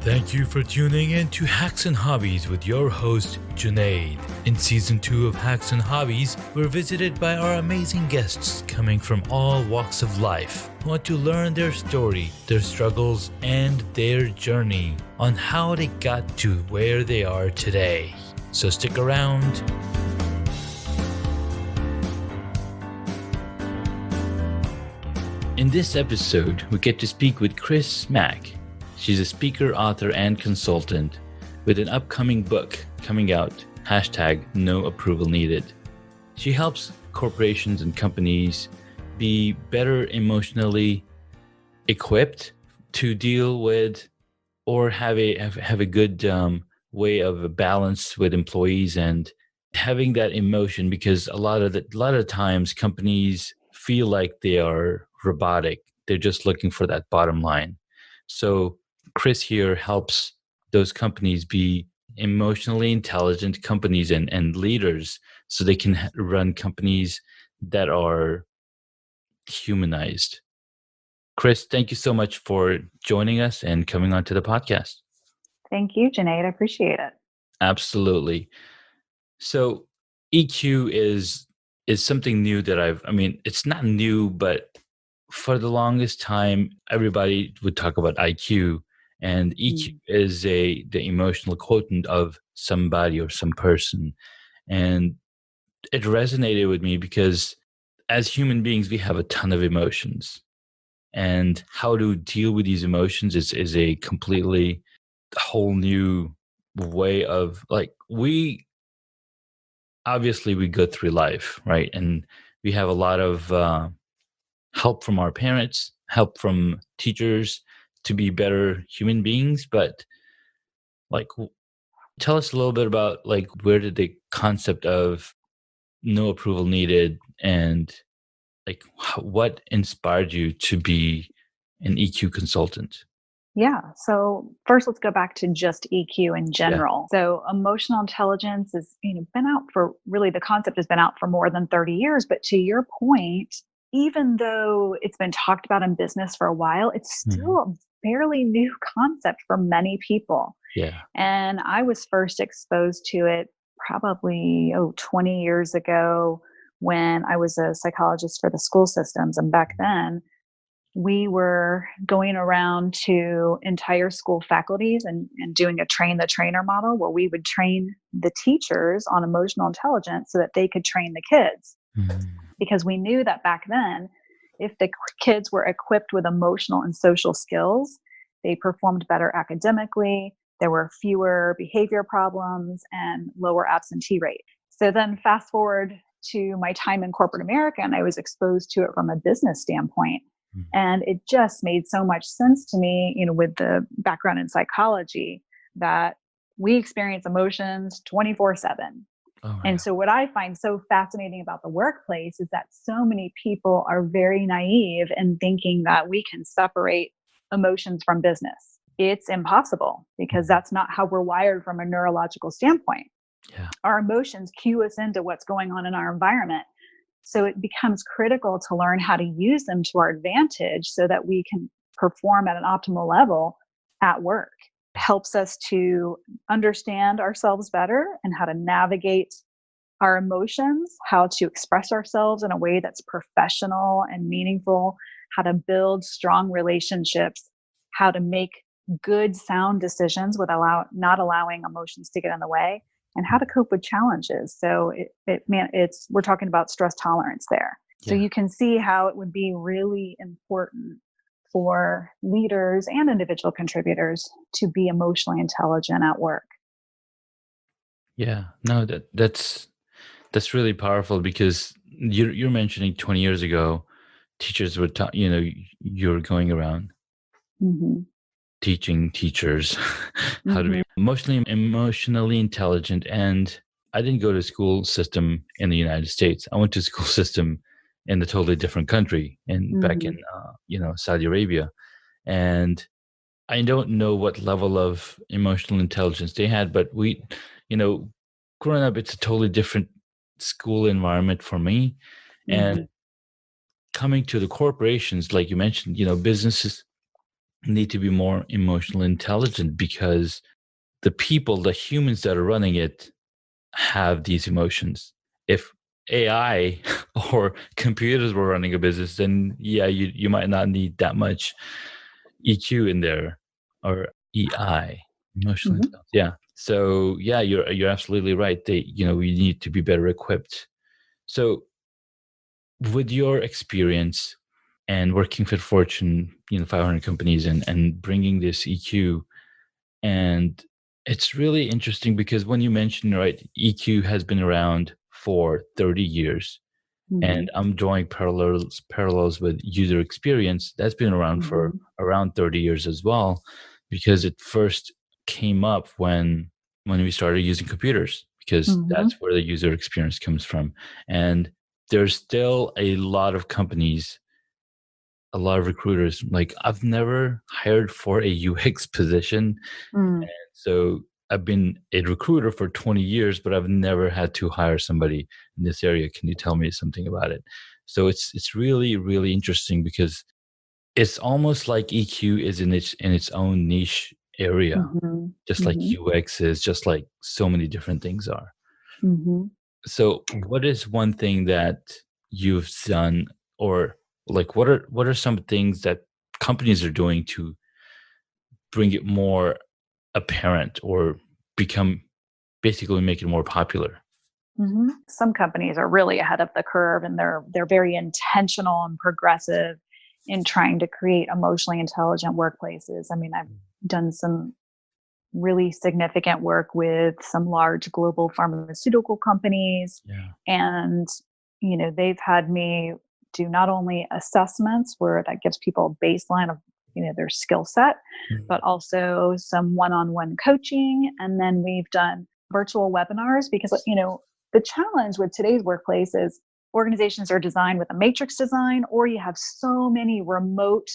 Thank you for tuning in to Hacks and Hobbies with your host, Junaid. In Season 2 of Hacks and Hobbies, we're visited by our amazing guests coming from all walks of life who want to learn their story, their struggles, and their journey on how they got to where they are today. So stick around. In this episode, we get to speak with Kris Macc. She's a speaker, author, and consultant with an upcoming book coming out, #No Approval Needed. She helps corporations and companies be better emotionally equipped to deal with or have a good way of a balance with employees and having that emotion, because a lot of times companies feel like they are robotic. They're just looking for that bottom line. So Kris here helps those companies be emotionally intelligent companies and leaders so they can run companies that are humanized. Kris, thank you so much for joining us and coming onto the podcast. Thank you, Junaid. I appreciate it. Absolutely. So EQ is something new that it's not new, but for the longest time, everybody would talk about IQ, and EQ is the emotional quotient of somebody or some person. And it resonated with me because as human beings, we have a ton of emotions, and how to deal with these emotions is a completely whole new way of, like, we go through life, right? And we have a lot of help from our parents, help from teachers to be better human beings. But like, tell us a little bit about, like, where did the concept of no approval needed and like what inspired you to be an EQ consultant? Yeah. So first, let's go back to just EQ in general. Yeah. So emotional intelligence is, been out for, really, the concept has been out for more than 30 years. But to your point, even though it's been talked about in business for a while, it's still a fairly new concept for many people. Yeah. And I was first exposed to it probably 20 years ago when I was a psychologist for the school systems. And back then, we were going around to entire school faculties and doing a train the trainer model where we would train the teachers on emotional intelligence so that they could train the kids. Because we knew that back then, if the kids were equipped with emotional and social skills, they performed better academically, there were fewer behavior problems, and lower absentee rate. So then fast forward to my time in corporate America, and I was exposed to it from a business standpoint. And it just made so much sense to me, with the background in psychology, that we experience emotions 24/7. And so what I find so fascinating about the workplace is that so many people are very naive in thinking that we can separate emotions from business. It's impossible, because that's not how we're wired from a neurological standpoint. Yeah. Our emotions cue us into what's going on in our environment. So it becomes critical to learn how to use them to our advantage so that we can perform at an optimal level at work. It helps us to understand ourselves better and how to navigate our emotions, how to express ourselves in a way that's professional and meaningful, how to build strong relationships, how to make good, sound decisions without not allowing emotions to get in the way, and how to cope with challenges. So we're talking about stress tolerance there. Yeah. So you can see how it would be really important for leaders and individual contributors to be emotionally intelligent at work. Yeah, no, that's really powerful, because you're mentioning 20 years ago, teachers were you're going around teaching teachers how to be emotionally intelligent. And I didn't go to school system in the United States. I went to school system in a totally different country, and back in Saudi Arabia. And I don't know what level of emotional intelligence they had, but we, growing up, it's a totally different school environment for me. And coming to the corporations, like you mentioned, businesses need to be more emotionally intelligent because the people, the humans that are running it, have these emotions. If AI or computers were running a business, then yeah, you might not need that much EQ in there, or EI, emotional Hmm. intelligence. Yeah. So yeah, you're absolutely right. We need to be better equipped. So with your experience and working for Fortune, 500 companies, and bringing this EQ, and it's really interesting because when you mentioned, right, EQ has been around for 30 years, Hmm. and I'm drawing parallels with user experience. That's been around for Hmm. around 30 years as well, because it first came up when we started using computers, because Hmm. that's where the user experience comes from. And there's still a lot of companies, a lot of recruiters. Like, I've never hired for a UX position, Mm. so I've been a recruiter for 20 years, but I've never had to hire somebody in this area. Can you tell me something about it? So it's really, really interesting because it's almost like EQ is in its own niche area, Hmm. just like Hmm. UX is, just like so many different things are. Hmm. So what is one thing that you've done, or like what are some things that companies are doing to bring it more apparent, or become, basically make it more popular? Hmm. Some companies are really ahead of the curve, and they're very intentional and progressive in trying to create emotionally intelligent workplaces. I mean, I've done some really significant work with some large global pharmaceutical companies, Yeah. and they've had me do not only assessments where that gives people a baseline of their skill set, Mhm. but also some one-on-one coaching. And then we've done virtual webinars because the challenge with today's workplace is organizations are designed with a matrix design, or you have so many remote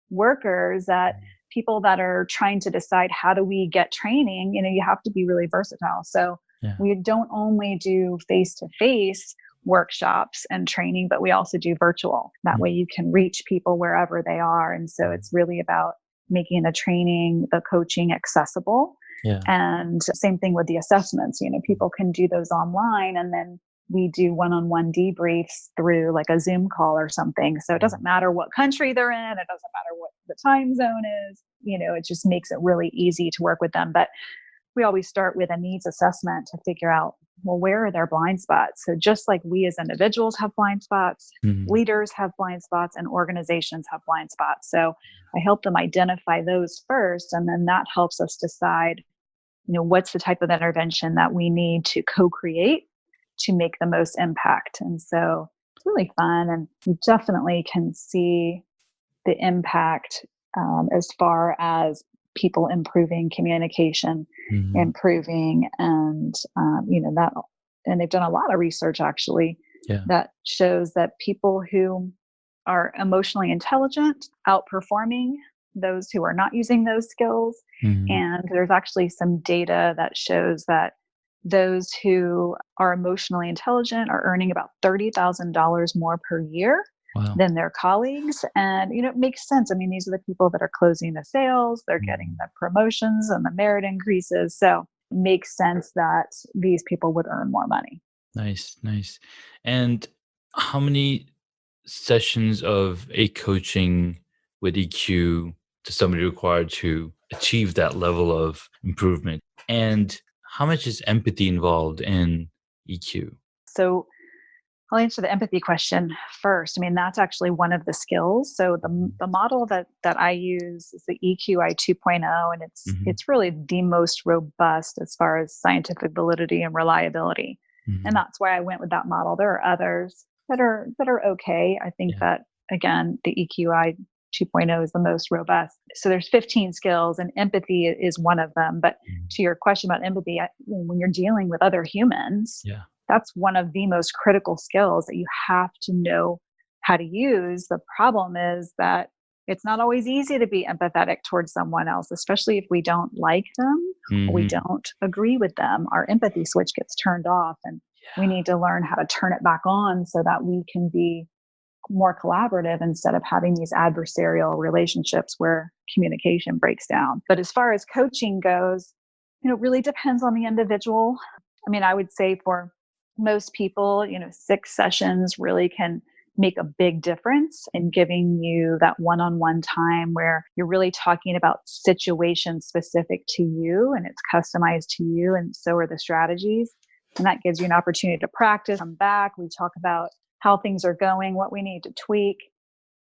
workers that people that are trying to decide how do we get training, you have to be really versatile. So Yeah. we don't only do face-to-face workshops and training, but we also do virtual. That way you can reach people wherever they are. And so it's really about making the training, the coaching accessible. Yeah. And same thing with the assessments. People can do those online, and then we do one-on-one debriefs through like a Zoom call or something. So it doesn't matter what country they're in, it doesn't matter what the time zone is, it just makes it really easy to work with them. But we always start with a needs assessment to figure out, well, where are their blind spots? So just like we as individuals have blind spots, Mhm. leaders have blind spots, and organizations have blind spots. So I help them identify those first, and then that helps us decide, what's the type of intervention that we need to co-create to make the most impact. And so it's really fun, and you definitely can see the impact as far as people improving communication, Mhm. improving, and that. And they've done a lot of research actually Yeah. that shows that people who are emotionally intelligent outperforming those who are not using those skills. Mhm. And there's actually some data that shows that those who are emotionally intelligent are earning about $30,000 more per year Wow. than their colleagues. And, it makes sense. I mean, these are the people that are closing the sales, they're getting Mhm. the promotions and the merit increases. So it makes sense that these people would earn more money. Nice, nice. And how many sessions of a coaching with EQ does somebody require to achieve that level of improvement? And how much is empathy involved in EQ? So I'll answer the empathy question first. I mean, that's actually one of the skills. So the model that I use is the EQI 2.0, and it's Mhm. it's really the most robust as far as scientific validity and reliability. And Mhm. that's why I went with that model. There are others that are okay. I think Yeah. that again, the EQI 2.0 is the most robust. So there's 15 skills, and empathy is one of them. But Mhm. to your question about empathy, when you're dealing with other humans, Yeah. that's one of the most critical skills that you have to know how to use. The problem is that it's not always easy to be empathetic towards someone else, especially if we don't like them or we Mhm. don't agree with them. Our empathy switch gets turned off, and we Yeah. need to learn how to turn it back on so that we can be more collaborative instead of having these adversarial relationships where communication breaks down. But as far as coaching goes, it really depends on the individual. I mean, I would say for most people, 6 sessions really can make a big difference in giving you that one-on-one time where you're really talking about situations specific to you and it's customized to you, and so are the strategies. And that gives you an opportunity to practice. Come back, we talk about how things are going, what we need to tweak.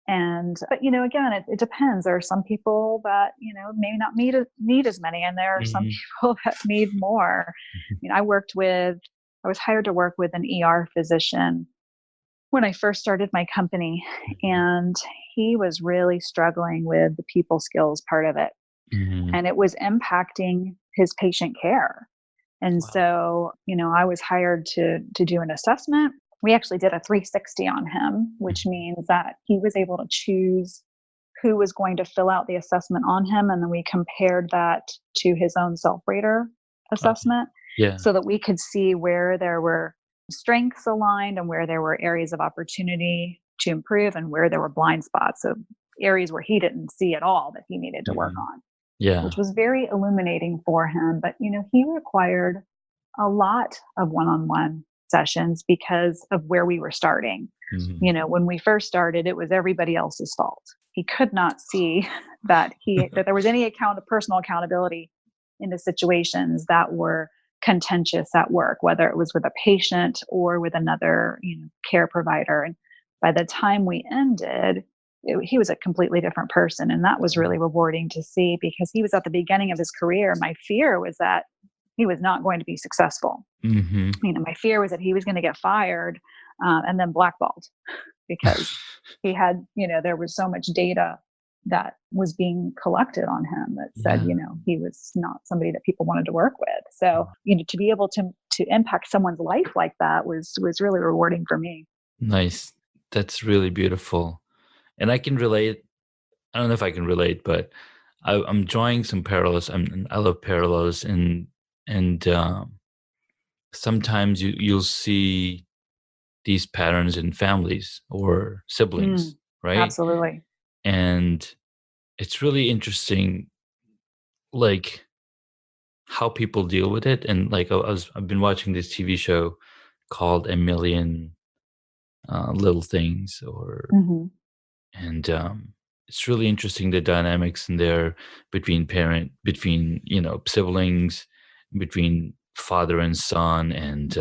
But again, it depends. There are some people that, maybe not need as many, and there are some people that need more. I was hired to work with an ER physician when I first started my company, and he was really struggling with the people skills part of it. And it was impacting his patient care. And so, I was hired to do an assessment. We actually did a 360 on him, which means that he was able to choose who was going to fill out the assessment on him. And then we compared that to his own self-rater assessment so that we could see where there were strengths aligned and where there were areas of opportunity to improve and where there were blind spots. So areas where he didn't see at all that he needed to work on. Which was very illuminating for him. But, he required a lot of one-on-one sessions because of where we were starting. When we first started, it was everybody else's fault. He could not see that there was any personal accountability in the situations that were contentious at work, whether it was with a patient or with another, care provider. And by the time we ended, he was a completely different person. And that was really rewarding to see because he was at the beginning of his career. My fear was that he was not going to be successful. My fear was that he was going to get fired and then blackballed because he had, there was so much data that was being collected on him that said, he was not somebody that people wanted to work with. So, to be able to impact someone's life like that was really rewarding for me. Nice. That's really beautiful. And I can relate. I don't know if I can relate, but I'm drawing some parallels. I love parallels, and sometimes you'll see these patterns in families or siblings, right? Absolutely. And it's really interesting, like how people deal with it. And like I've been watching this TV show called A Million Little Things, and it's really interesting the dynamics in there between siblings, between father and son, and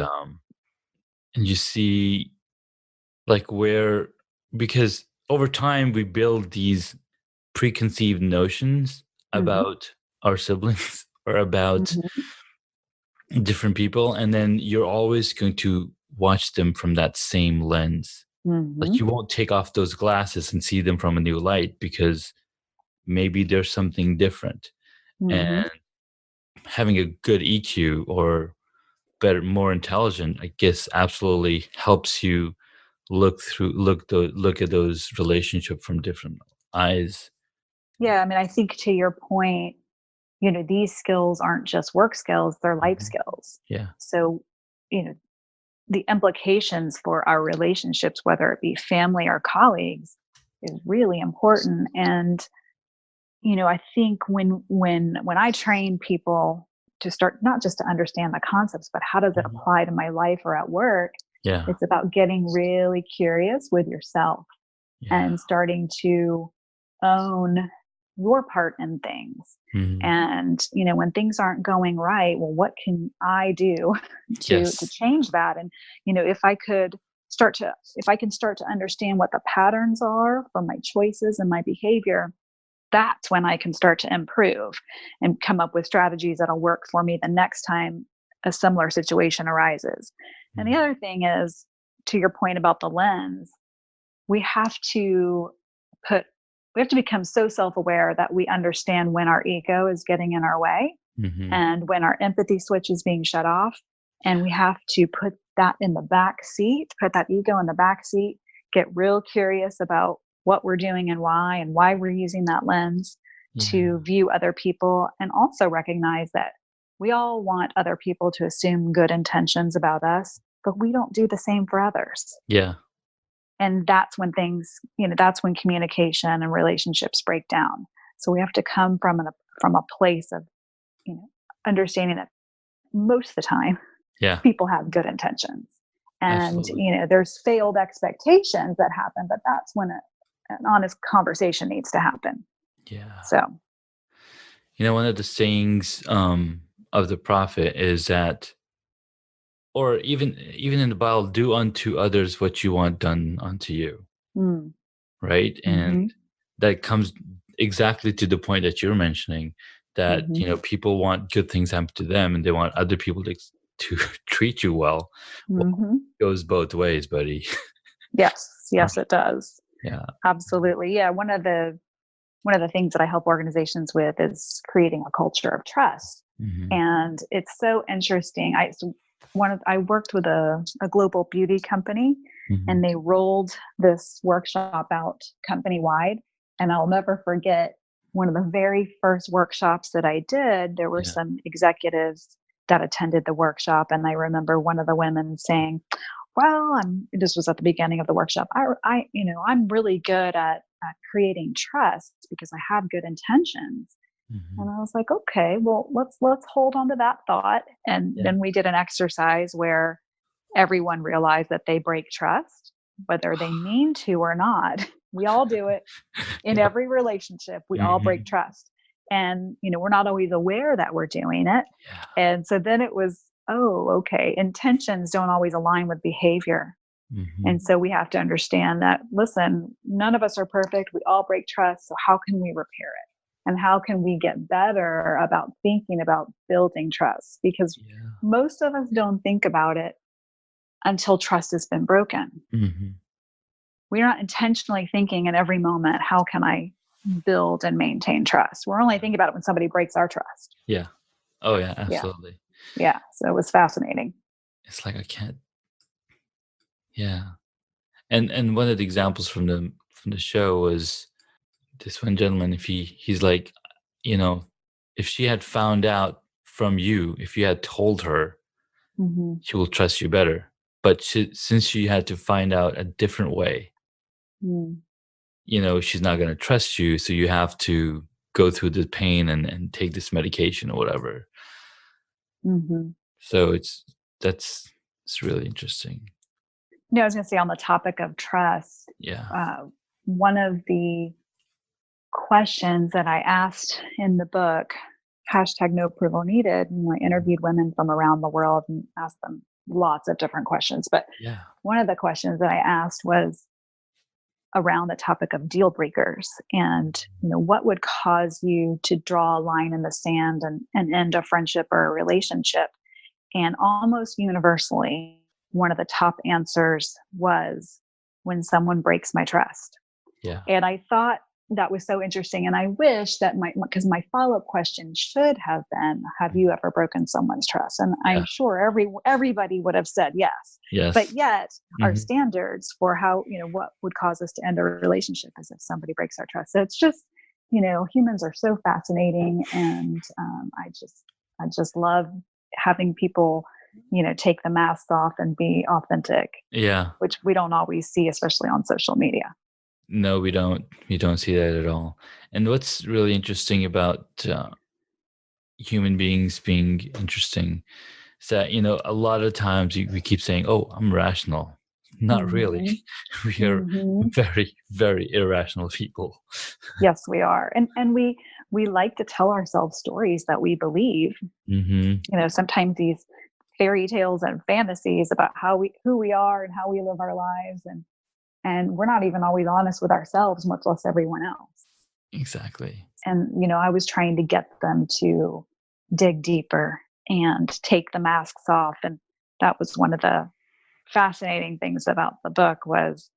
you see like where, because over time we build these preconceived notions about our siblings or about different people, and then you're always going to watch them from that same lens. Like you won't take off those glasses and see them from a new light because maybe there's something different. And having a good EQ or better, more intelligent, I guess, absolutely helps you look at those relationships from different eyes. Yeah, I mean, I think to your point, these skills aren't just work skills, they're life skills. Yeah. So, the implications for our relationships, whether it be family or colleagues, is really important. And, I think when I train people to start, not just to understand the concepts, but how does it apply to my life or at work? Yeah. It's about getting really curious with yourself and starting to own your part in things. And, when things aren't going right, well, what can I do to change that? And, if I can start to understand what the patterns are from my choices and my behavior, that's when I can start to improve and come up with strategies that'll work for me the next time a similar situation arises. And the other thing is, to your point about the lens, we have to become so self-aware that we understand when our ego is getting in our way and when our empathy switch is being shut off. And we have to put that in the back seat, put that ego in the back seat, get real curious about what we're doing and why we're using that lens to view other people, and also recognize that we all want other people to assume good intentions about us, but we don't do the same for others. Yeah. And that's when things, that's when communication and relationships break down. So we have to come from a place of, understanding that most of the time Yeah, people have good intentions. And, absolutely. there's failed expectations that happen, but that's when an honest conversation needs to happen. Yeah. So, One of the sayings of the prophet is that, or even in the Bible, do unto others what you want done unto you, mm, right? And mm-hmm, that comes exactly to the point that you're mentioning, that mm-hmm, people want good things happen to them, and they want other people to treat you well. Well, mm-hmm. it goes both ways, buddy. Yes, it does. Yeah. Absolutely. Yeah. One of the things that I help organizations with is creating a culture of trust. Hmm. And it's so interesting. I worked with a global beauty company, Hmm. and they rolled this workshop out company wide. And I'll never forget, one of the very first workshops that I did, there were Yeah. some executives that attended the workshop. And I remember one of the women saying, well, this was at the beginning of the workshop. I'm really good at creating trust because I have good intentions. Hmm. And I was like, okay, well, let's hold on to that thought. And Yeah. then we did an exercise where everyone realized that they break trust, whether they mean to or not. We all do it in Yep. every relationship. We all break Hmm. trust. And, we're not always aware that we're doing it. Yeah. And so then it was, oh, okay, intentions don't always align with behavior. Hmm. And so we have to understand that, listen, none of us are perfect. We all break trust. So how can we repair it? And how can we get better about thinking about building trust? Because Yeah. most of us don't think about it until trust has been broken. Hmm. We're not intentionally thinking in every moment, how can I build and maintain trust? We're only thinking about it when somebody breaks our trust. Yeah. Oh yeah, Yeah. absolutely. Yeah. So it was fascinating. It's like I can't. Yeah. And one of the examples from the show was this one gentleman. If he's like, you know, if she had found out from you, if you had told her, Mm-hmm. she will trust you better. But since she had to find out a different way, she's not going to trust you. So you have to go through the pain and take this medication or whatever. Mm-hmm. So it's really interesting. I was going to say, on the topic of trust, Yeah. one of the questions that I asked in the book, hashtag no approval needed, and I interviewed women from around the world and asked them lots of different questions. But Yeah. one of the questions that I asked was around the topic of deal breakers, and what would cause you to draw a line in the sand and end a friendship or a relationship. And almost universally, one of the top answers was when someone breaks my trust. Yeah. And I thought that was so interesting. And I wish that because my follow-up question should have been, have you ever broken someone's trust? And Yeah. I'm sure everybody would have said yes. But Yes. yet our Hmm. standards for how, what would cause us to end a relationship is if somebody breaks our trust. So it's just, humans are so fascinating. And I just love having people, take the masks off and be authentic, Yeah. which we don't always see, especially on social media. No, we don't. We don't see that at all. And what's really interesting about human beings being interesting is that a lot of times we keep saying, "Oh, I'm rational." Not really. Mm-hmm. We are Mm-hmm. very, very irrational people. Yes, we are, and we like to tell ourselves stories that we believe. Hmm. Sometimes these fairy tales and fantasies about who we are and how we live our lives, and we're not even always honest with ourselves, much less everyone else. Exactly. And I was trying to get them to dig deeper and take the masks off, and that was one of the fascinating things about the book. Was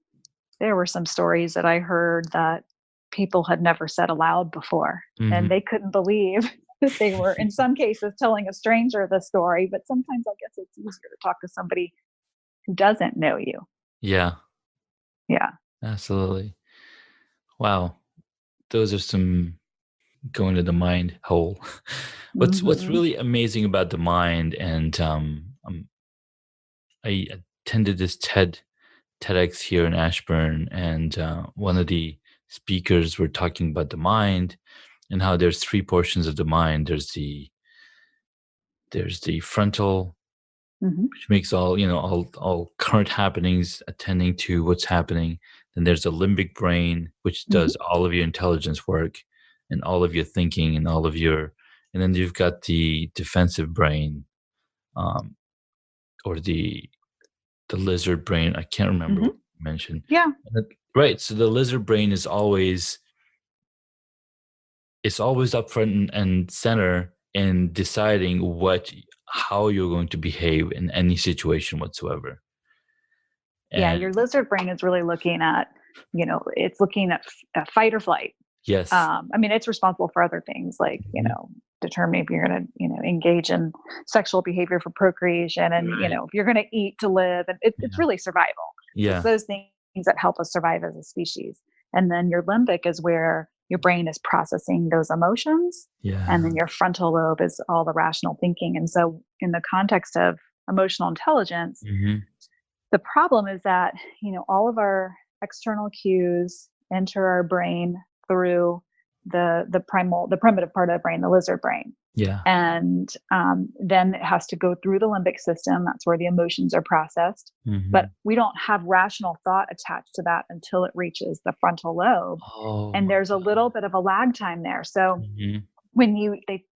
there were some stories that I heard that people had never said aloud before, and Hmm. they couldn't believe that they were, in some cases, telling a stranger the story. But sometimes I guess it's easier to talk to somebody who doesn't know you. Yeah, Yeah. absolutely. Wow, those are some going to the mind hole. What's Hmm. really amazing about the mind, and I attended this TED TEDx here in Ashburn, and one of the speakers were talking about the mind and how there's three portions of the mind. There's the frontal, Mm-hmm. which makes all current happenings, attending to what's happening. Then there's the limbic brain, which Mm-hmm. does all of your intelligence work and all of your thinking and all of your, and then you've got the defensive brain, um, or the lizard brain. I can't remember Mm-hmm. what you mentioned. Yeah. Right. So the lizard brain is always, it's always up front and center in deciding how you're going to behave in any situation whatsoever. Yeah. And Your lizard brain is really looking at, it's looking at fight or flight. yes, I mean, it's responsible for other things like, Mhm. Determine if you're going to, engage in sexual behavior for procreation and, Right. if you're going to eat to live. And it's Yeah. really survival. It's Yeah. those things that help us survive as a species. And then your limbic is where your brain is processing those emotions. And then Yeah. your frontal lobe is all the rational thinking. And so, in the context of emotional intelligence, Hmm. the problem is that, all of our external cues enter our brain through the primitive part of the brain, the lizard brain. Yeah. And then it has to go through the limbic system. That's where the emotions are processed. But Hmm. we don't have rational thought attached to that until it reaches the frontal lobe. Oh And my there's a little bit of a lag time there. So God. when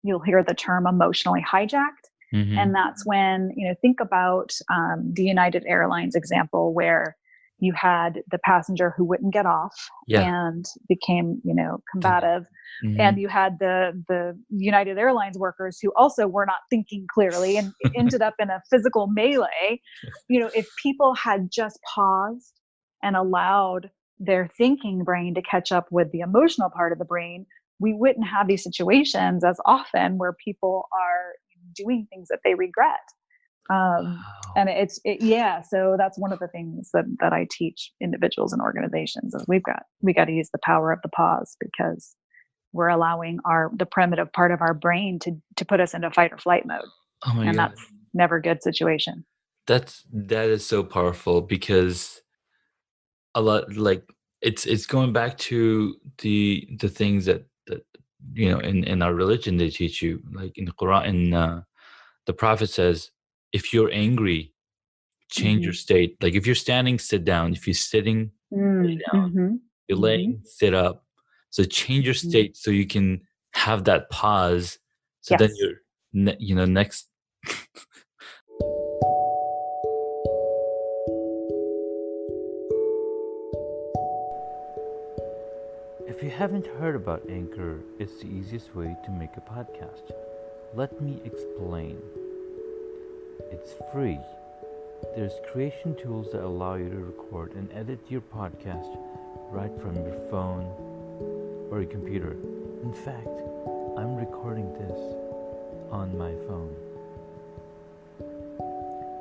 you'll hear the term emotionally hijacked, Hmm. and that's when, think about the United Airlines example where you had the passenger who wouldn't get off Yeah. and became, combative. Hmm. And you had the United Airlines workers who also were not thinking clearly and it ended up in a physical melee. If people had just paused and allowed their thinking brain to catch up with the emotional part of the brain, we wouldn't have these situations as often where people are doing things that they regret. Wow. And yeah. So that's one of the things that I teach individuals and organizations is we got to use the power of the pause because we're allowing the primitive part of our brain to put us into fight or flight mode. Oh my And God. that's never a good situation. That is so powerful because a lot, like, it's going back to the things that in our religion they teach you, like in the Quran, in the prophet says, if you're angry, change your Mm-hmm. state. Like if you're standing, sit down. If you're sitting, lay down. Mm-hmm. You're Mm-hmm. laying, sit up. So change your Mm-hmm. state so you can have that pause. So then Yes. you're next. If you haven't heard about Anchor, it's the easiest way to make a podcast. Let me explain. It's free. There's creation tools that allow you to record and edit your podcast right from your phone or your computer. In fact, I'm recording this on my phone.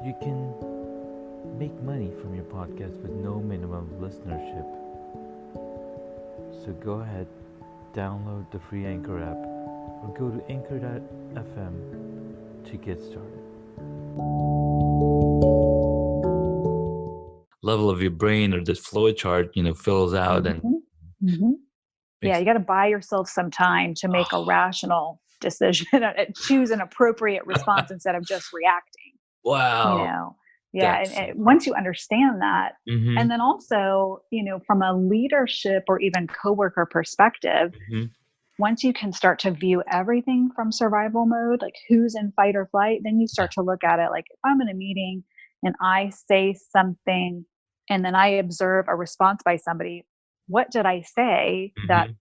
You can make money from your podcast with no minimum listenership. So go ahead, download the free Anchor app or go to anchor.fm to get started. Level of your brain or this flow chart, fills out and Mm-hmm. Yeah, makes. you got to buy yourself some time to make a rational decision and choose an appropriate response instead of just reacting. Wow, Yeah, that's so once you understand that, Mm-hmm. and then also, from a leadership or even coworker perspective, Mm-hmm. once you can start to view everything from survival mode, like who's in fight or flight, then you start to look at it like if I'm in a meeting and I say something and then I observe a response by somebody, what did I say that Mm-hmm.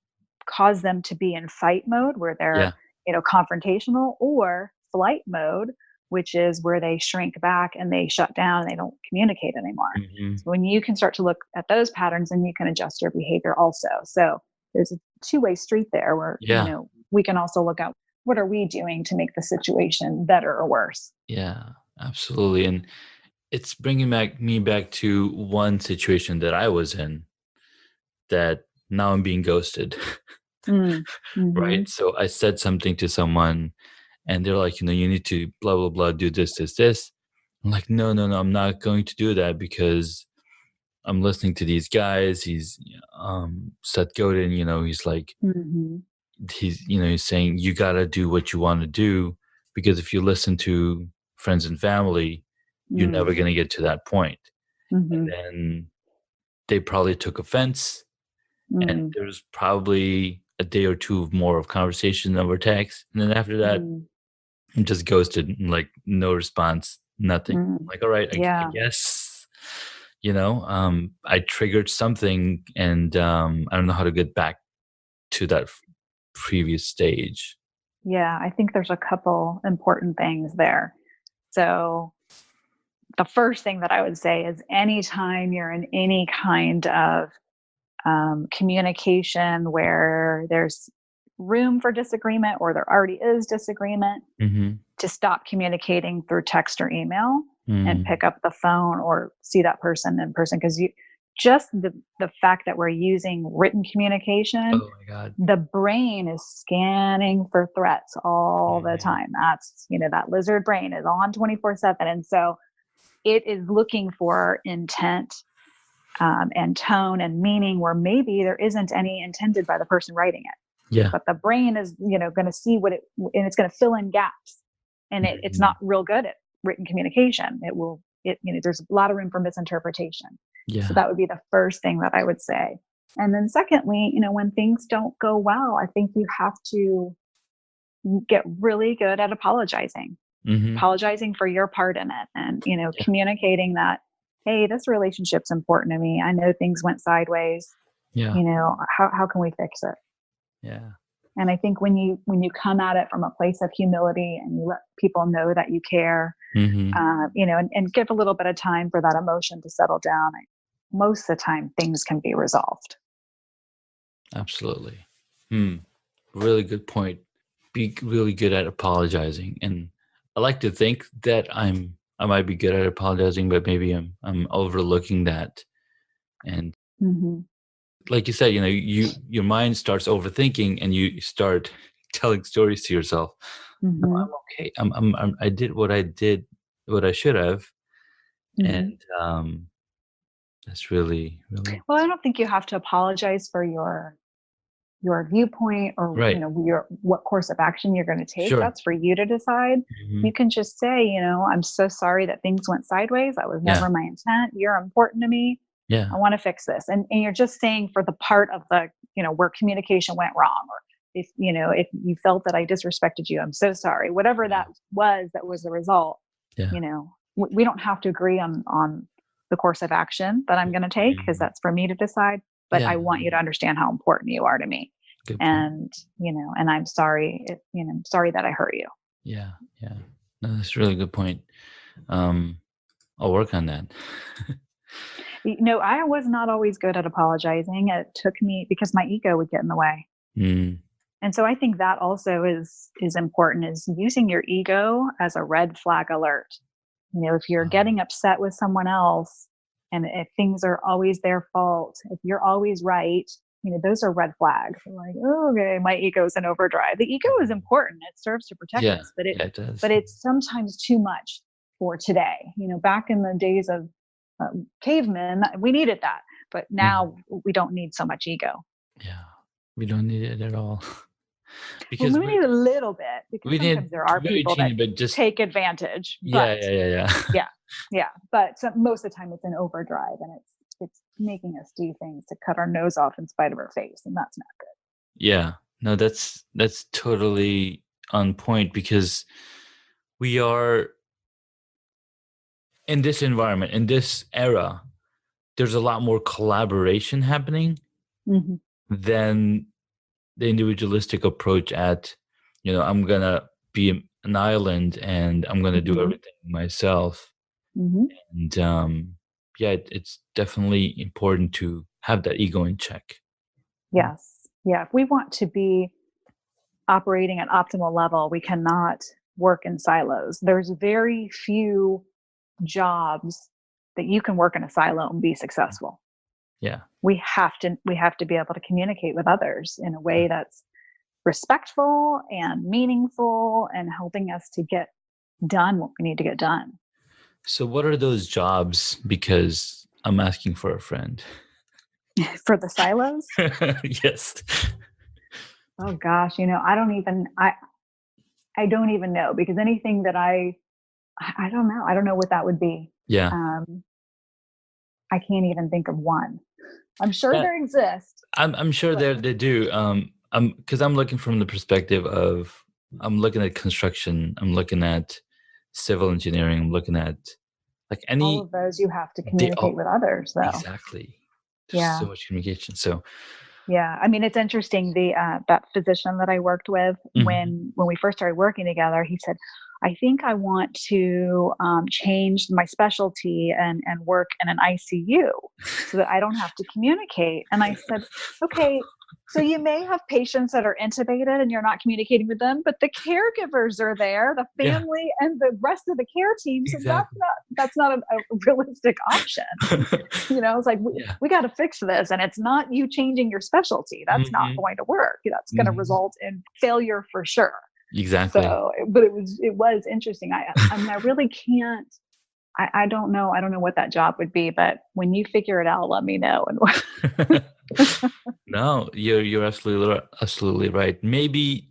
cause them to be in fight mode where Yeah. they're confrontational, or flight mode, which is where they shrink back and they shut down and they don't communicate anymore. Mm-hmm. So when you can start to look at those patterns, then you can adjust your behavior also. So there's a two-way street there where Yeah. we can also look at what are we doing to make the situation better or worse. Yeah, absolutely. And it's bringing me back to one situation that I was in that now I'm being ghosted. Mm-hmm. Right. So I said something to someone and they're like, you need to blah, blah, blah, do this, this, this. I'm like, no, I'm not going to do that because I'm listening to these guys. He's Seth Godin, he's like, Mm-hmm. he's saying you got to do what you want to do, because if you listen to friends and family, you're never going to get to that point. Mm-hmm. And then they probably took offense, and Mm-hmm. there's probably a day or two more of conversation over text. And then after that, it just ghosted, and like no response, nothing. Mm-hmm. Like, all right, I Yeah. guess, I triggered something, and I don't know how to get back to that previous stage. Yeah. I think there's a couple important things there. So the first thing that I would say is anytime you're in any kind of communication where there's room for disagreement or there already is disagreement, Mm-hmm. to stop communicating through text or email and Mm. pick up the phone or see that person in person. Because just the fact that we're using written communication, Oh my God. the brain is scanning for threats all the Mm-hmm. time. That's, that lizard brain is on 24/7. And so it is looking for intent and tone and meaning where maybe there isn't any intended by the person writing it. Yeah. But the brain is, going to see and it's going to fill in gaps. And it's not real good at written communication. There's a lot of room for misinterpretation. Yeah. So that would be the first thing that I would say. And then secondly, when things don't go well, I think you have to get really good at apologizing. Mm-hmm. Apologizing for your part in it, and communicating that, hey, this relationship's important to me. I know things went sideways. Yeah. How can we fix it? Yeah. And I think when you come at it from a place of humility and you let people know that you care, Mm-hmm. And give a little bit of time for that emotion to settle down, most of the time things can be resolved. Absolutely. Really good point. Be really good at apologizing. And I like to think that I might be good at apologizing, but maybe I'm overlooking that. And Mm-hmm. like you said, your mind starts overthinking, and you start telling stories to yourself. No, Mm-hmm. I'm okay. I did what I should have. Mm-hmm. And that's really, really Well, I don't think you have to apologize for your viewpoint or right. what course of action you're going to take. Sure. That's for you to decide. Mm-hmm. You can just say, I'm so sorry that things went sideways. That was Yeah. never my intent. You're important to me. Yeah. I want to fix this. And you're just saying for the part of the, where communication went wrong, or if you felt that I disrespected you, I'm so sorry. Whatever that was the result. Yeah. We don't have to agree on the course of action that I'm going to take, because that's for me to decide. But Yeah. I want you to understand how important you are to me. Good point. And, and I'm sorry, I'm sorry that I hurt you. Yeah. Yeah. No, that's a really good point. I'll work on that. I was not always good at apologizing. It took me, because my ego would get in the way. And so I think that also is important, is using your ego as a red flag alert. If you're getting upset with someone else, and if things are always their fault, if you're always right, those are red flags. Like, oh, okay, my ego's in overdrive. The ego is important. It serves to protect us, but it does. But it's sometimes too much for today. Back in the days of cavemen, we needed that. But now we don't need so much ego. Yeah, we don't need it at all. Because we need a little bit, because sometimes there are people that just take advantage. Yeah. Yeah. But most of the time it's an overdrive, and it's making us do things to cut our nose off in spite of our face, and that's not good. Yeah. No, that's totally on point, because we are in this environment, in this era, there's a lot more collaboration happening than the individualistic approach at, I'm going to be an island and I'm going to do everything myself. And it's definitely important to have that ego in check. Yes. Yeah. If we want to be operating at optimal level, we cannot work in silos. There's very few jobs that you can work in a silo and be successful. Yeah. We have to be able to communicate with others in a way that's respectful and meaningful, and helping us to get done what we need to get done. So what are those jobs? Because I'm asking for a friend. For the silos? Yes. Oh gosh, I don't even know, because anything that I don't know. I don't know what that would be. Yeah. Um, I can't even think of one. I'm sure Yeah. there exist, I'm sure but they do. Because I'm looking from the perspective of I'm looking at construction. I'm looking at civil engineering. I'm looking at like all any of those you have to they communicate all with others, though. exactly. There's Yeah. so much communication. So Yeah, I mean, it's interesting. The that physician that I worked with, mhm. when we first started working together, he said, "I think I want to change my specialty and work in an ICU so that I don't have to communicate." And I said, "Okay, so you may have patients that are intubated and you're not communicating with them, but the caregivers are there, the Yeah, family, and the rest of the care team. So exactly. that's not a realistic option." It's like Yeah. we got to fix this, and it's not you changing your specialty. That's not Hmm. going to work. That's going to Hmm. result in failure for sure. Exactly. So, but it was interesting. I mean, I really can't. I don't know. I don't know what that job would be, but when you figure it out, let me know. And No, you're absolutely right. Maybe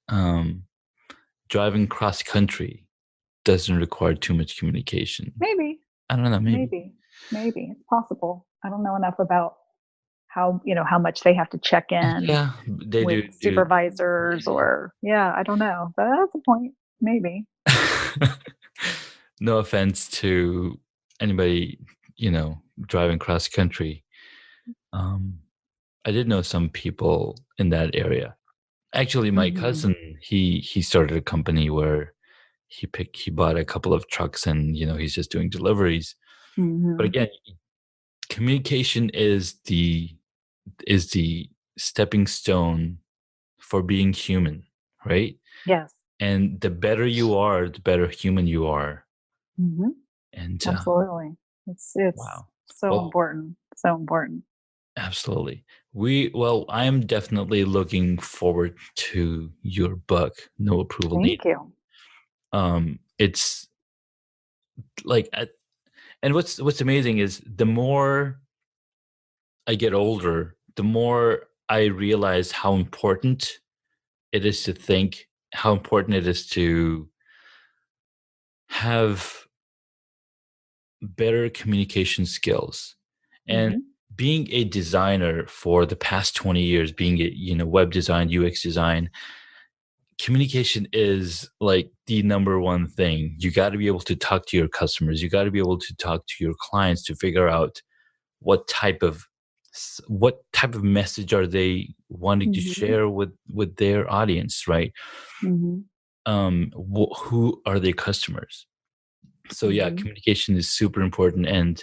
um, driving cross country doesn't require too much communication. maybe, I don't know. Maybe. maybe it's possible. I don't know enough about how much they have to check in Yeah, they with do. supervisors, or yeah, I don't know. But that's a point. Maybe. No offense to anybody, driving cross country. Um, I did know some people in that area. Actually, my Hmm. cousin, he started a company where he bought a couple of trucks and he's just doing deliveries. But Hmm. again, communication is the stepping stone for being human, right? Yes. And the better you are, the better human you are. Hmm. And Absolutely. It's wow. so Well, important. So important. absolutely. I am definitely looking forward to your book, No Approval Thank Needed. you. It's like, and what's amazing is the more I get older, the more I realize how important it is to think, how important it is to have better communication skills. And Hmm. being a designer for the past 20 years, being a web design, UX design, communication is like the number one thing. You got to be able to talk to your customers. You got to be able to talk to your clients to figure out what type of message are they wanting to Hmm. share with their audience, right? Hmm. Who are their customers? So yeah, Hmm. communication is super important. And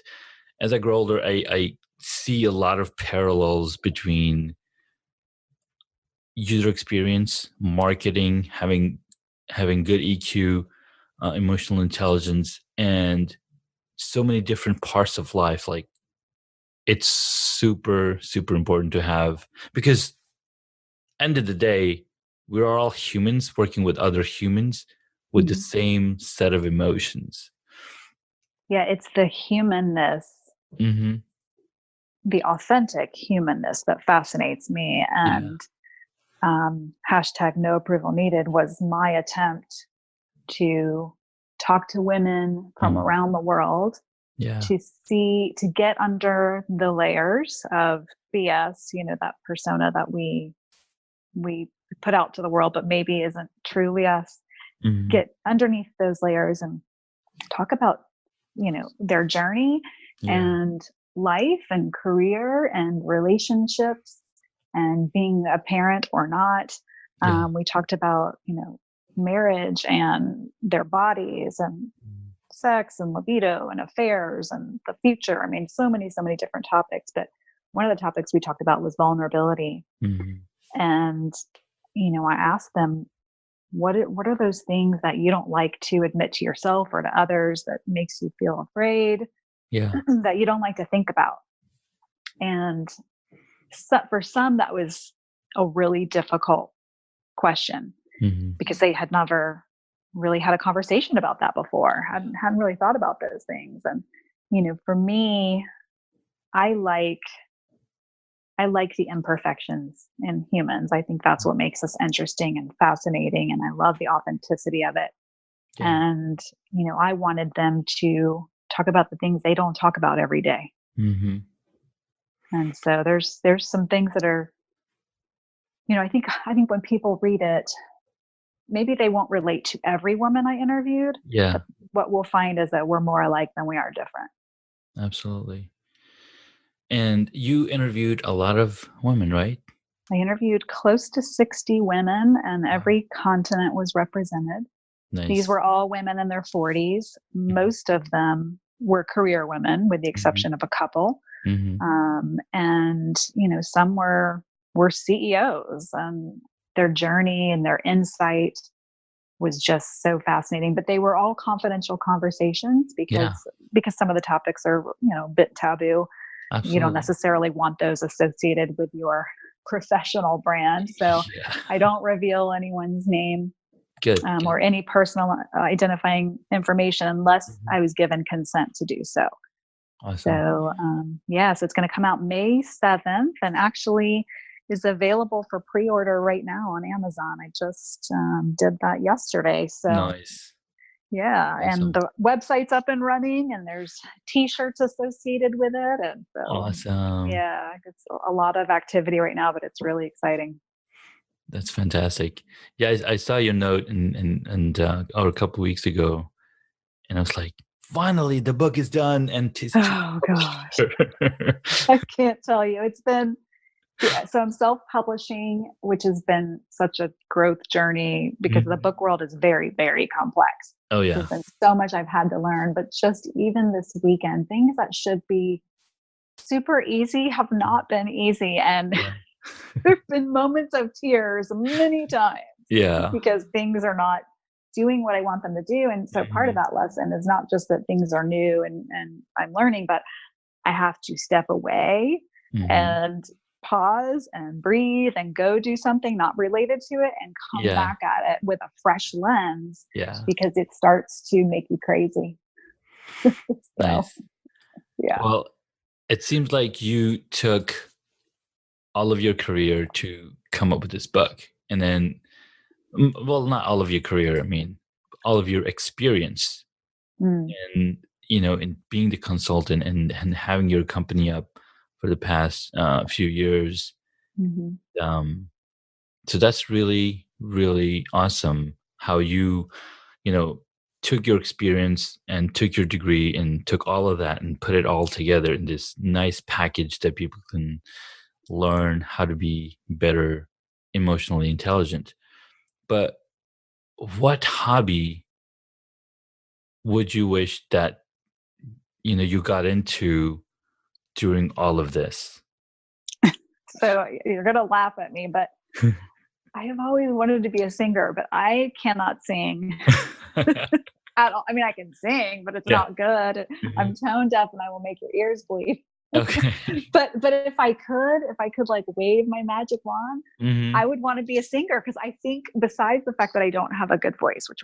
as I grow older, I see a lot of parallels between user experience, marketing, having good EQ, emotional intelligence, and so many different parts of life. Like it's super super important to have, because end of the day, we are all humans working with other humans with the Hmm. same set of emotions. Yeah, it's the humanness, Hmm. the authentic humanness that fascinates me. Yeah. And hashtag no approval needed was my attempt to talk to women from Mm. around the world Yeah. to get under the layers of BS, that persona that we put out to the world, but maybe isn't truly us. Hmm. Get underneath those layers and talk about, their journey Yeah. and life and career and relationships and being a parent or not. Yeah. We talked about, marriage and their bodies and Mm. sex and libido and affairs and the future. I mean, so many different topics. But one of the topics we talked about was vulnerability. Mhm. And, I asked them, what are those things that you don't like to admit to yourself or to others that makes you feel afraid, Yeah. that you don't like to think about? And for some, that was a really difficult question, Mhm. because they had never really had a conversation about that before, hadn't really thought about those things. And For me, I like the imperfections in humans. I think that's what makes us interesting and fascinating, and I love the authenticity of it. Yeah. And I wanted them to talk about the things they don't talk about every day. Mm-hmm. And so there's some things that are, I think when people read it, maybe they won't relate to every woman I interviewed, Yeah, but what we'll find is that we're more alike than we are different. absolutely. And you interviewed a lot of women, right? I interviewed close to 60 women, and Wow. every continent was represented. These Nice. were all women in their 40s. Most of them were career women, with the Mm-hmm. exception of a couple. Mm-hmm. And some were CEOs, and their journey and their insight was just so fascinating. But they were all confidential conversations Yeah, because some of the topics are a bit taboo. You don't absolutely. necessarily want those associated with your professional brand. So Yeah. I don't reveal anyone's name, Good, good. or any personal identifying information unless Mhm. I was given consent to do so. Awesome. So, so it's going to come out May 7th, and actually is available for pre-order right now on Amazon. I just did that yesterday. So, Nice. yeah, and Awesome. the website's up and running, and there's t-shirts associated with it. And so, Awesome. yeah, it's a lot of activity right now, but it's really exciting. That's fantastic. Yeah, I saw your note or a couple weeks ago, and I was like, finally, the book is done and it's to Oh, gosh. publisher. I can't tell you. It's been, yeah, so I'm self-publishing, which has been such a growth journey because the Mhm. book world is very, very complex. Oh yeah. There's been so much I've had to learn, but just even this weekend, things that should be super easy have not been easy. And Yeah. there've been moments of tears many times Yeah. because things are not doing what I want them to do. And so part of Mhm. that lesson is not just that things are new and I'm learning, but I have to step away Mhm. and pause and breathe and go do something not related to it and come Yeah. back at it with a fresh lens Yeah. because it starts to make you crazy. So, Nice. yeah. Well, it seems like you took all of your career to come up with this book, and then, well, not all of your career. I mean, all of your experience Mm, and in being the consultant and having your company up for the past few years. mhm. um so that's really really awesome how you know took your experience and took your degree and took all of that and put it all together in this nice package that people can learn how to be better emotionally intelligent. But what hobby would you wish that you got into during all of this? So you're going to laugh at me, but I have always wanted to be a singer, but I cannot sing at all. I mean, I can sing, but it's Yeah. not good. I'm Mhm. tone deaf and I will make your ears bleed. Okay. But if I could like wave my magic wand, Hmm. I would want to be a singer because I think besides the fact that I don't have a good voice, which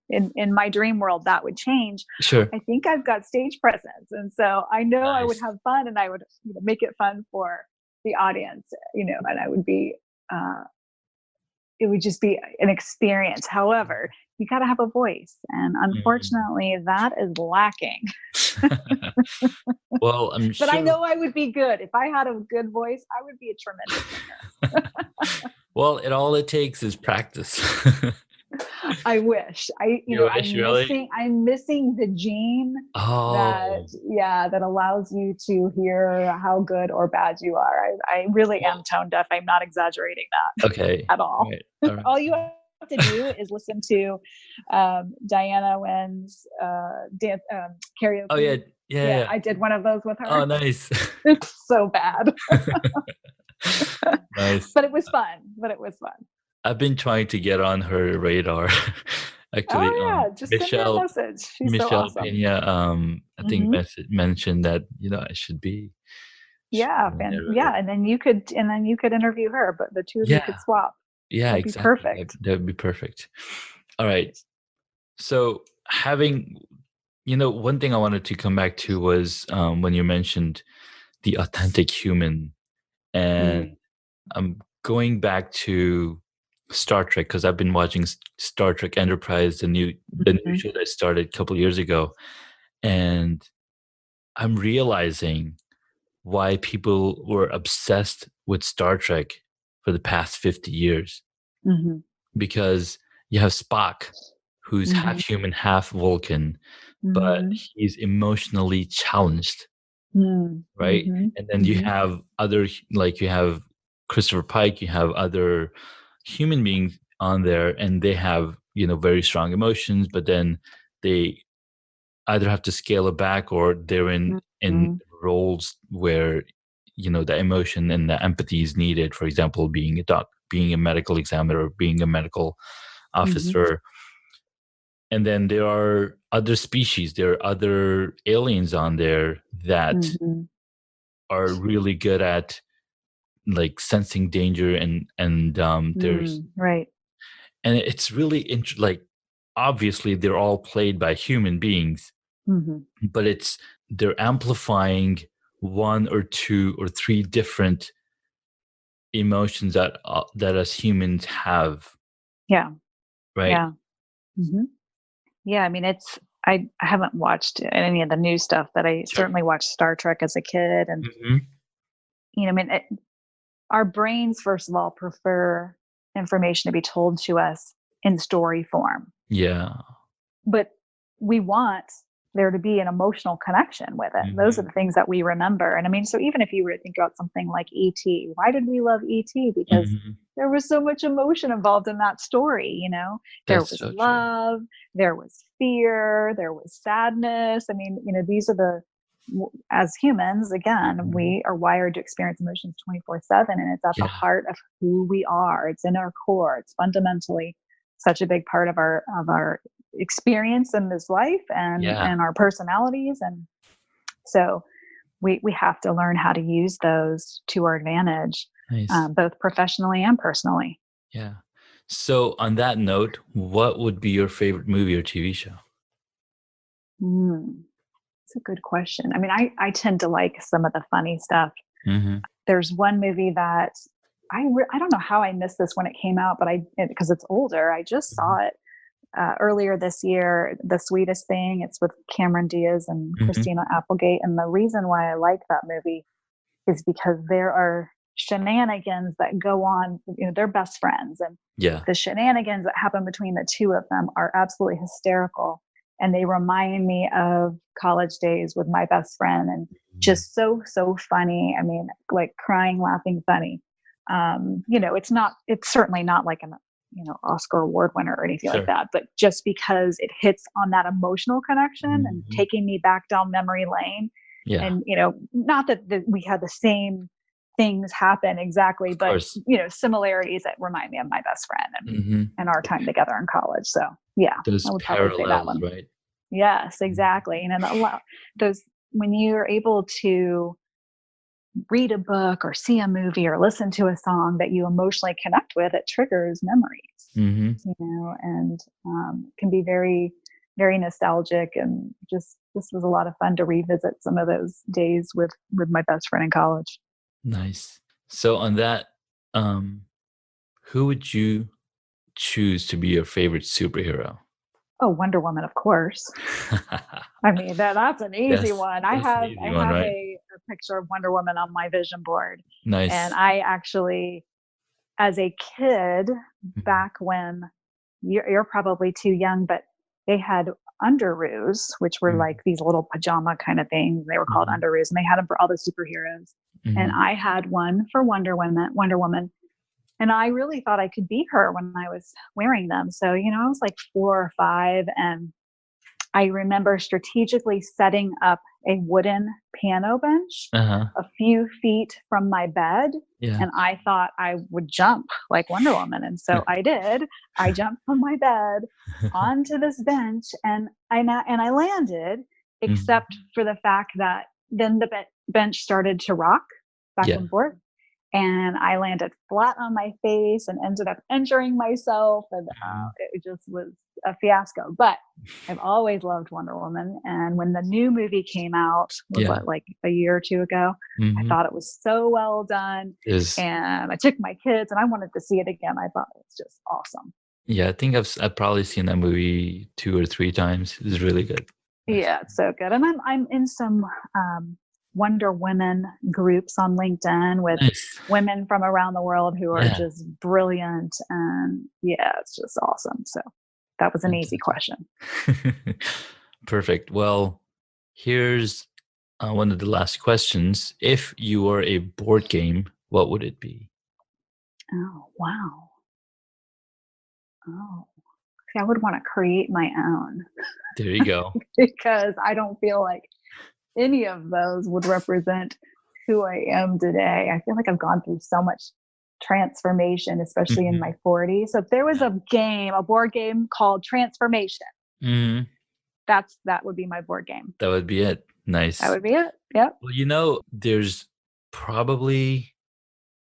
in my dream world that would change, Sure. I think I've got stage presence, and so I know I would Nice. have fun, and I would make it fun for the audience, and I would be. It would just be an experience. However, you got to have a voice, and Mhm. unfortunately, that is lacking. Well, I'm But I sure. know I would be good if I had a good voice. I would be a tremendous singer. Well, it takes is practice. I wish. You wish, I'm really? missing the gene that, Oh, yeah, that allows you to hear how good or bad you are. I really am well, tone deaf. I'm not exaggerating that okay. at all. Right. All right. All you have to do is listen to Diana Wynn's dance Oh, yeah. karaoke. Yeah, Yeah, yeah. I did one of those with Oh, her. nice. It's so bad, Nice. but it was fun. But it was fun. I've been trying to get on her radar. Actually, Oh yeah, just send her a message. She's so Michelle awesome. Pena, I think Hmm. mentioned that, I should be on there with her. Yeah, and then you could interview her, but the two of you Yeah. could swap. Yeah, That'd be exactly. perfect. That would be perfect. All right. So having, One thing I wanted to come back to was when you mentioned the authentic human, and Mm. I'm going back to Star Trek because I've been watching Star Trek Enterprise, the new Mhm. show that started a couple years ago, and I'm realizing why people were obsessed with Star Trek for the past 50 years. Mhm. Because you have Spock, who's half Mhm. human, half Vulcan, but Mhm. he's emotionally challenged, Mm. right? Mhm. And then you Mhm. have you have Christopher Pike, you have other human beings on there, and they have, very strong emotions, but then they either have to scale it back or they're in Mhm. roles where, the emotion and the empathy is needed. For example, being a being a medical examiner, or being a medical Mhm. officer. And then there are other species, there are other aliens on there that Mhm. are really good at like sensing danger, and there's Mm. Right. and it's really like obviously they're all played by human beings, Mhm. but they're amplifying one or two or three different emotions that us humans have, Yeah. right? Yeah. Mhm. Yeah, I mean, I haven't watched any of the new stuff, but I Sure. certainly watched Star Trek as a kid, and, Hmm. I mean, our brains, first of all, prefer information to be told to us in story form. Yeah. But we want there to be an emotional connection with it. Those are Hmm. the things that we remember. And I mean, so even if you were to think about something like E.T., why did we love E.T.? Because Hmm. there was so much emotion involved in that story, There That's was so true. love, there was fear, there was sadness. I mean, these are as humans, again, Mhm. we are wired to experience emotions 24/7, and it's at the Yeah. heart of who we are. It's in our core. It's fundamentally such a big part of our experience in this life Yeah. and our personalities. And so we have to learn how to use those to our advantage, Nice. both professionally and personally. Yeah. So on that note, what would be your favorite movie or TV show? Mm, that's a good question. I mean, I tend to like some of the funny stuff. Mhm. There's one movie that I don't know how I missed this when it came out, but because it's older, I just saw Mhm. it earlier this year. The Sweetest Thing. It's with Cameron Diaz and Mhm. Christina Applegate, and the reason why I like that movie is because there are shenanigans that go on. They're best friends, and Yeah. the shenanigans that happen between the two of them are absolutely hysterical. And they remind me of college days with my best friend, and Mhm. just so funny. I mean, like crying, laughing, funny. It's certainly not like an Oscar award winner or anything like Sure. that, but just because it hits on that emotional connection and Mhm. taking me back down memory lane. Yeah. And not that we had the same things happen exactly, Of but course. similarities that remind me of my best friend Mhm. and our time together in college. So yeah, I Those would probably say that parallels, one. right? Yes, Mhm. exactly. And a lot those when you're able to read a book or see a movie or listen to a song that you emotionally connect with, it triggers memories, Mhm. and can be very, very nostalgic. And just this was a lot of fun to revisit some of those days with my best friend in college. Nice. So on that, um, who would you choose to be your favorite superhero? Oh, Wonder Woman, of course. I mean, that's an easy That's one. that's an easy I one, have right? a picture of Wonder Woman on my vision board, and Nice. I actually, as a kid, Mhm. back when you're probably too young, but they had underoos, which were Mhm. like these little pajama kind of things. They were called Mhm. underoos, and they had them for all the superheroes. And Mhm. I had one for Wonder Woman, and I really thought I could be her when I was wearing them. So I was like 4 or 5, and I remember strategically setting up a wooden piano bench Uh-huh. a few feet from my bed. Yeah. And I thought I would jump like Wonder Woman. And so I did. I jumped from my bed onto this bench, and I landed, except Mhm. for the fact that then the bench started to rock back Yeah. and forth. and I landed flat on my face and ended up injuring myself. And it just was a fiasco. But I've always loved Wonder Woman. And when the new movie came out, like a year or two ago, I thought it was so well done. And I took my kids and I wanted to see it again. I thought it was just awesome. Yeah, I think I've probably seen that movie 2 or 3 times. It's really good. Yeah, it's so good. And I'm in some Wonder Women groups on LinkedIn with women from around the world who are just brilliant. And it's just awesome. So that was an easy question. Perfect. Well, here's one of the last questions. If you were a board game, what would it be? Oh, wow. Oh, I would want to create my own. There you go. Because I don't feel like any of those would represent who I am today. I feel like I've gone through so much transformation, especially in my 40s. So if there was a board game called Transformation, that would be my board game. That would be it. Nice. That would be it. Yep. Well, there's probably,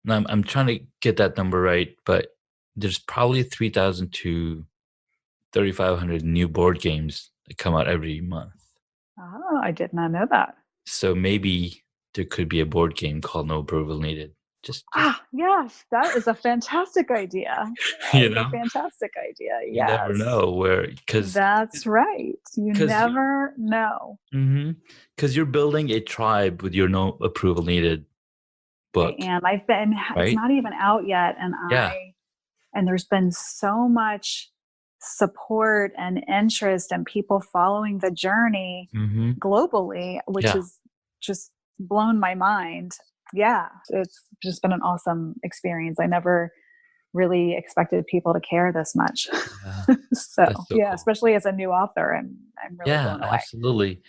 I'm trying to get that number right, but there's probably 3,000 to 3,500 new board games that come out every month. Oh, I did not know that. So maybe there could be a board game called No Approval Needed. Yes, that is a fantastic idea. A fantastic idea. Yes. You never know because that's right. You never know. Because you're building a tribe with your No Approval Needed book. And I've been. Right? It's not even out yet, and there's been so much support and interest and people following the journey globally, which has just blown my mind. Yeah, it's just been an awesome experience. I never really expected people to care this much. So cool. Especially as a new author, I'm really blown away. Absolutely.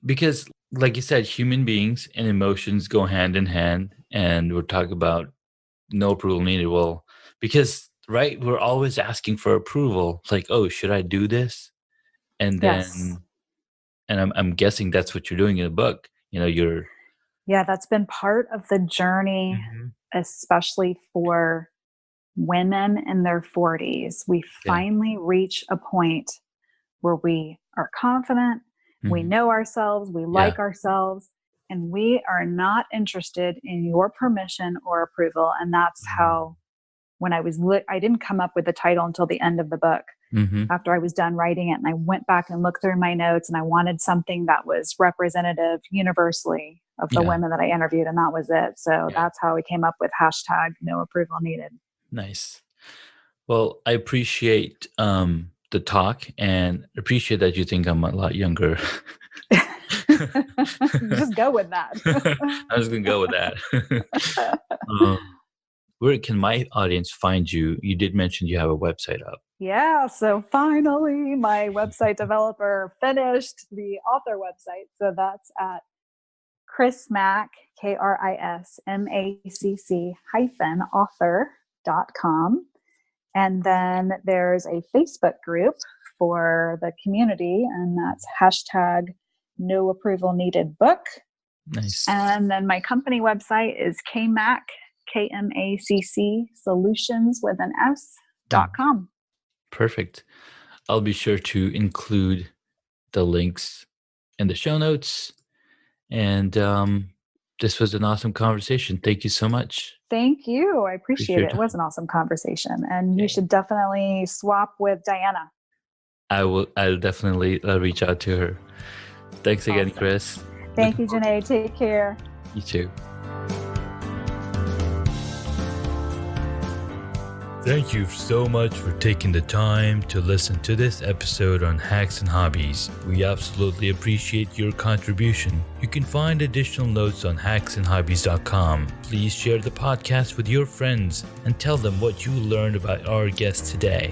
Because like you said, human beings and emotions go hand in hand, and we're talking about no approval needed. Well, because we're always asking for approval. Like, oh, should I do this? And then, and I'm guessing that's what you're doing in the book. That's been part of the journey, especially for women in their 40s. We finally reach a point where we are confident, we know ourselves, we like ourselves, and we are not interested in your permission or approval. And that's how, when I didn't come up with the title until the end of the book, after I was done writing it. And I went back and looked through my notes, and I wanted something that was representative universally of the women that I interviewed. And that was it. So that's how we came up with #No Approval Needed. Nice. Well, I appreciate the talk, and appreciate that you think I'm a lot younger. Just go with that. I was going to go with that. Where can my audience find you? You did mention you have a website up. Yeah, so finally my website developer finished the author website. So that's at Kris Macc, KrisMacc-author.com. And then there's a Facebook group for the community, and that's #No Approval Needed book. Nice. And then my company website is KMacc, KMACC Solutions with an S.com. Perfect. I'll be sure to include the links in the show notes. And this was an awesome conversation. Thank you so much. Thank you. I appreciate it. It was an awesome conversation. And you should definitely swap with Diana. I'll definitely reach out to her. Thanks again, Kris. Thank you, Janae. Take care. You too. Thank you so much for taking the time to listen to this episode on Hacks and Hobbies. We absolutely appreciate your contribution. You can find additional notes on hacksandhobbies.com. Please share the podcast with your friends and tell them what you learned about our guest today.